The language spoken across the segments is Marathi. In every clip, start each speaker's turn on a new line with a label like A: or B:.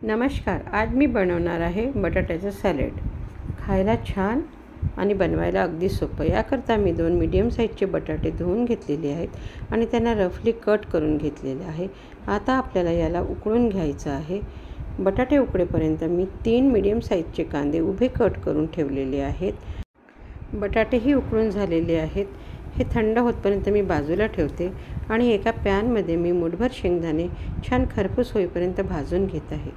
A: नमस्कार. आज मी बनवणार आहे बटाट्याचं सॅलेड. खायला छान आणि बनवायला अगदी सोपं. याकरता मी 2 मीडियम साईजचे बटाटे धुवून घेतलेले आहेत आणि त्यांना रफली कट करून घेतलेले आहे. आता आपल्याला याला उकळून घ्यायचं आहे. बटाटे उकळेपर्यंत मी 3 मीडियम साईजचे कांदे उभे कट करून ठेवलेले आहेत. बटाटेही उकळून झालेले आहेत. हे थंड होतपर्यंत मी बाजूला ठेवते आणि एका पॅनमध्ये मी मूठभर शेंगदाणे छान खरपूस होईपर्यंत भाजून घेत आहे.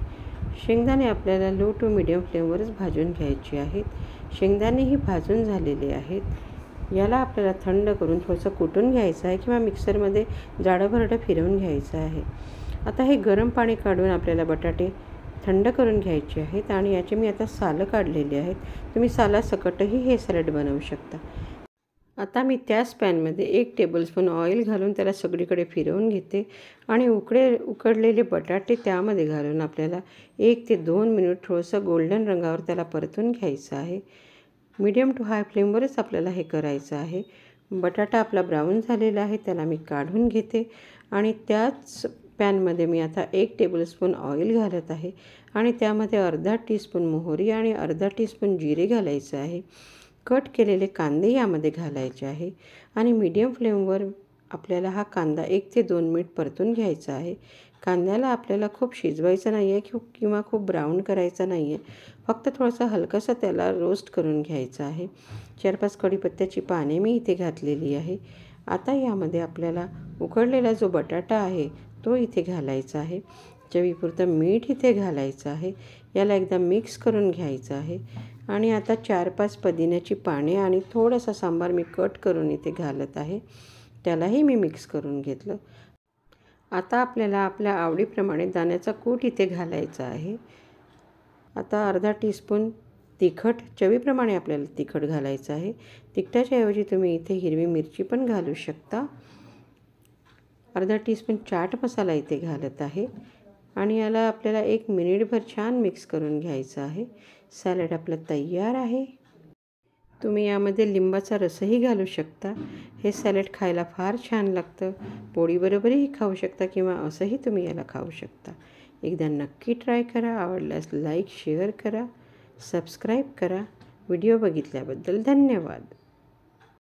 A: शेंगदाणे आपल्याला लो टू मीडियम फ्लेमवरच भाजून घ्यायचे आहेत. शेंगदाणेही भाजून झालेले आहेत. याला आपल्याला थंड करून थोडंसं कुटून घ्यायचं आहे किंवा मिक्सरमध्ये जाडं-भरडं फिरवून घ्यायचं आहे. आता हे गरम पाणी काढून आपल्याला बटाटे थंड करून घ्यायचे आहेत आणि याचे मी आता सालं काढलेली आहेत. तुम्ही सालासकटही हे सॅलड बनवू शकता. आता मी त्याच पॅनमध्ये 1 टेबलस्पून ऑइल घालून त्याला सगळीकडे फिरवून घेते आणि उकडलेले बटाटे त्यामध्ये घालून आपल्याला 1 ते 2 मिनिट थोडंसं गोल्डन रंगावर त्याला परतून घ्यायचं आहे. मीडियम टू हाय फ्लेमवरच आपल्याला हे करायचं आहे. बटाटा आपला ब्राऊन झालेला आहे, त्याला मी काढून घेते आणि त्याच पॅनमध्ये मी आता 1 टेबलस्पून ऑइल घालत आहे आणि त्यामध्ये अर्धा टीस्पून मोहरी आणि अर्धा टीस्पून जिरे घालायचं आहे. कट केलेले कांदे यामध्ये घालायचे आहे आणि मीडियम फ्लेमवर आपल्याला हा कांदा 1 ते 2 मिनिट परतून घ्यायचा आहे. कांद्याला आपल्याला खूप शिजवायचं नाही आहे किंवा खूप ब्राऊन करायचं नाही आहे. फक्त थोडंसं हलकंसं त्याला रोस्ट करून घ्यायचं आहे. 4-5 कढीपत्त्याची पाने मी इथे घातलेली आहे. आता यामध्ये आपल्याला उकडलेला जो बटाटा आहे तो इथे घालायचा आहे. चवीपुरतं मीठ इथे घालायचं आहे. याला एकदा मिक्स करून घ्यायचं आहे आणि आता 4-5 पुदिन्याची पाने आणि थोडासा सांबार मी कट करून इथे घालत आहे. त्यालाही मी मिक्स करून घेतलं. आता आपल्याला आपल्या आवडीप्रमाणे दाण्याचा कूट इथे घालायचा आहे. आता अर्धा टीस्पून तिखट, चवीप्रमाणे आपल्याला तिखट घालायचं आहे. तिखटाच्या ऐवजी तुम्ही इथे हिरवी मिरची पण घालू शकता. अर्धा टीस्पून चाट मसाला इथे घालत आहे आणि याला आपल्याला 1 मिनिटभर छान मिक्स करून घ्यायचं आहे. सॅलड आपलं तयार आहे. तुम्ही यामध्ये लिंबाचा रसही घालू शकता. हे सॅलड खायला फार छान लागतं. पोळीबरोबरही खाऊ शकता किंवा असंही तुम्ही याला खाऊ शकता. एकदा नक्की ट्राय करा. आवडल्यास लाईक, शेअर करा, सबस्क्राईब करा. व्हिडिओ बघितल्याबद्दल धन्यवाद.